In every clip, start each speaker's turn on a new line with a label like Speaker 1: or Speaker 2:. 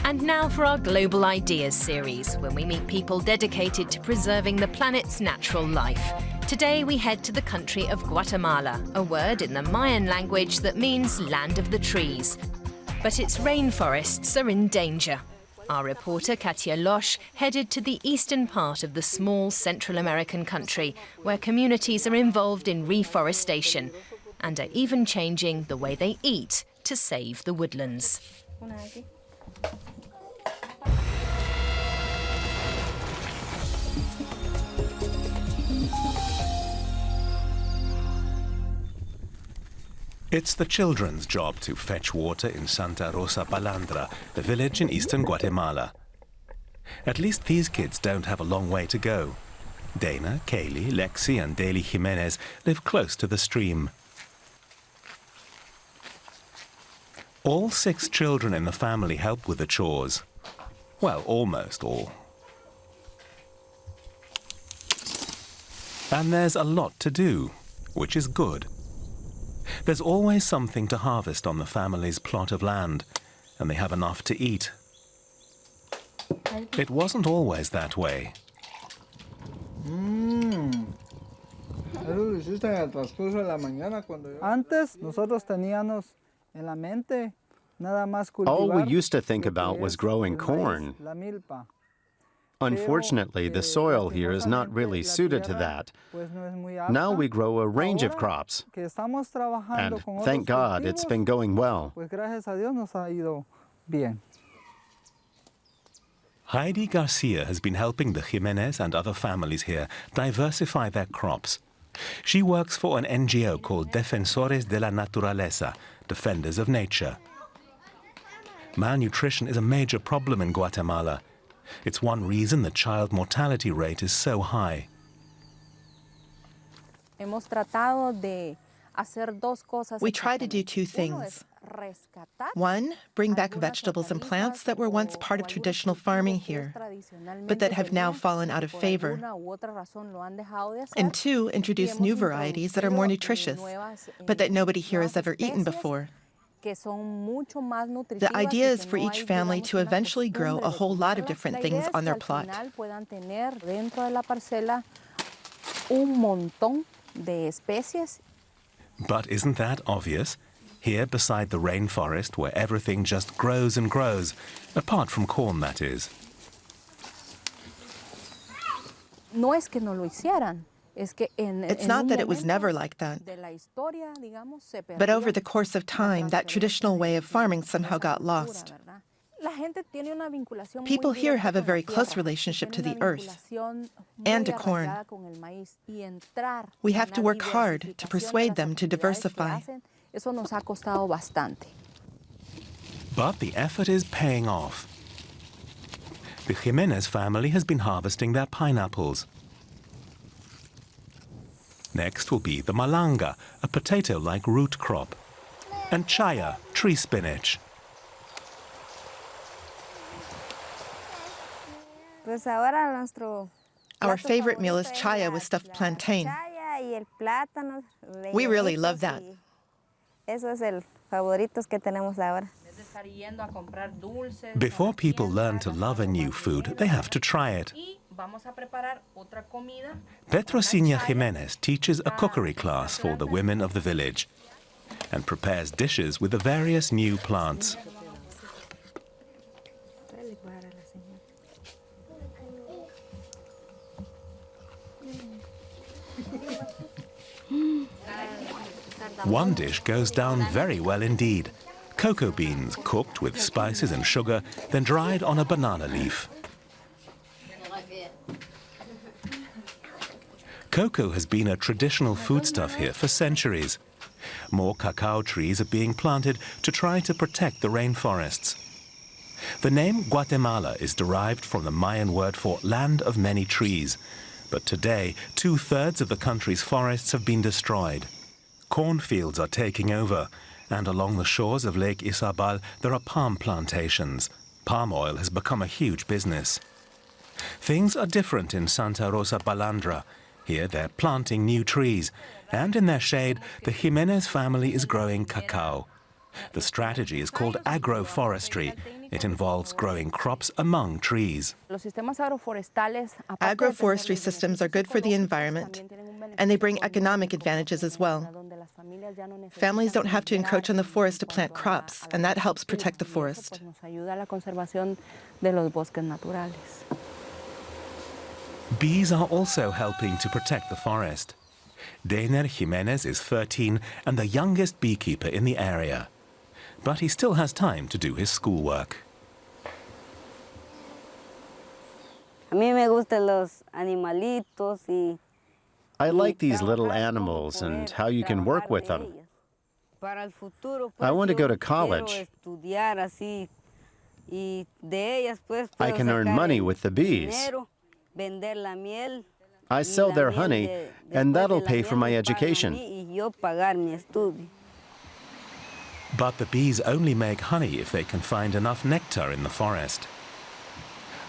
Speaker 1: And now for our Global Ideas series, when we meet people dedicated to preserving the planet's natural life. Today we head to the country of Guatemala, a word in the Mayan language that means land of the trees. But its rainforests are in danger. Our reporter Katia Losh headed to the eastern part of the small Central American country, where communities are involved in reforestation and are even changing the way they eat to save the woodlands.
Speaker 2: It's the children's job to fetch water in Santa Rosa Balandra, a village in eastern Guatemala. At least these kids don't have a long way to go. Deyner, Kaylee, Lexi and Deyner Jimenez live close to the stream. All 6 children in the family help with the chores. Well, almost all. And there's a lot to do, which is good. There's always something to harvest on the family's plot of land, and they have enough to eat. It wasn't always that way.
Speaker 3: All we used to think about was growing corn. Unfortunately, the soil here is not really suited to that. Now we grow a range of crops, and thank God it's been going well.
Speaker 2: Heidi Garcia has been helping the Jimenez and other families here diversify their crops. She works for an NGO called Defensores de la Naturaleza, Defenders of Nature. Malnutrition is a major problem in Guatemala. It's one reason the child mortality rate is so high.
Speaker 4: We try to do 2 things. 1, bring back vegetables and plants that were once part of traditional farming here, but that have now fallen out of favor. And 2, introduce new varieties that are more nutritious, but that nobody here has ever eaten before. The idea is for each family to eventually grow a whole lot of different things on their plot.
Speaker 2: But isn't that obvious? Here beside the rainforest where everything just grows and grows, apart from corn, that is.
Speaker 4: It's not that it was never like that, but over the course of time, that traditional way of farming somehow got lost. People here have a very close relationship to the earth and to corn. We have to work hard to persuade them to diversify.
Speaker 2: But the effort is paying off. The Jimenez family has been harvesting their pineapples. Next will be the malanga, a potato-like root crop, and chaya, tree spinach.
Speaker 4: Our favorite meal is chaya with stuffed plantain. We really love that.
Speaker 2: Before people learn to love a new food, they have to try it. Petrocinia Jimenez teaches a cookery class for the women of the village and prepares dishes with the various new plants. One dish goes down very well indeed. Cocoa beans cooked with spices and sugar, then dried on a banana leaf. Cocoa has been a traditional foodstuff here for centuries. More cacao trees are being planted to try to protect the rainforests. The name Guatemala is derived from the Mayan word for land of many trees. But today, 2/3 of the country's forests have been destroyed. Cornfields are taking over, and along the shores of Lake Izabal there are palm plantations. Palm oil has become a huge business. Things are different in Santa Rosa Balandra. Here they're planting new trees, and in their shade the Jimenez family is growing cacao. The strategy is called agroforestry, It involves growing crops among trees.
Speaker 4: Agroforestry systems are good for the environment, and they bring economic advantages as well. Families don't have to encroach on the forest to plant crops, and that helps protect the forest.
Speaker 2: Bees are also helping to protect the forest. Deyner Jimenez is 13 and the youngest beekeeper in the area. But he still has time to do his schoolwork.
Speaker 3: I like these little animals and how you can work with them. I want to go to college. I can earn money with the bees. I sell their honey, and that'll pay for my education.
Speaker 2: But the bees only make honey if they can find enough nectar in the forest.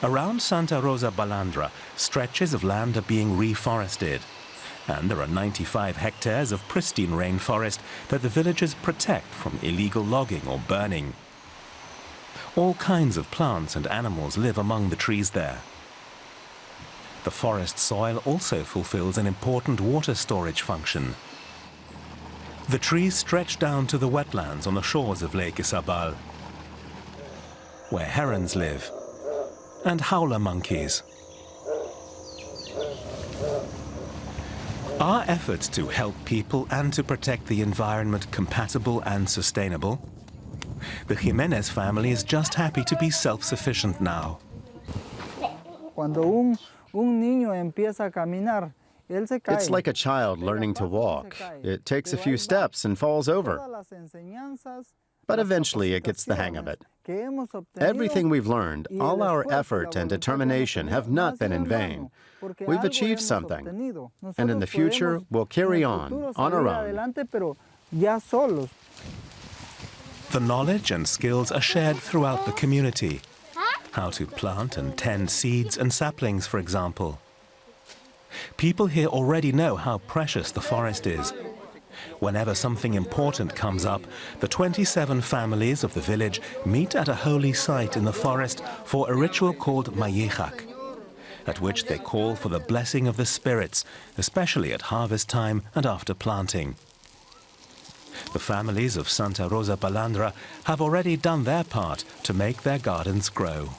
Speaker 2: Around Santa Rosa Balandra, stretches of land are being reforested. And there are 95 hectares of pristine rainforest that the villagers protect from illegal logging or burning. All kinds of plants and animals live among the trees there. The forest soil also fulfills an important water storage function. The trees stretch down to the wetlands on the shores of Lake Isabal, where herons live, and howler monkeys. Are efforts to help people and to protect the environment compatible and sustainable? The Jimenez family is just happy to be self-sufficient now.
Speaker 3: It's like a child learning to walk. It takes a few steps and falls over. But eventually it gets the hang of it. Everything we've learned, all our effort and determination have not been in vain. We've achieved something. And in the future, we'll carry on our own.
Speaker 2: The knowledge and skills are shared throughout the community. How to plant and tend seeds and saplings, for example. People here already know how precious the forest is. Whenever something important comes up, the 27 families of the village meet at a holy site in the forest for a ritual called Mayechak, at which they call for the blessing of the spirits, especially at harvest time and after planting. The families of Santa Rosa Balandra have already done their part to make their gardens grow.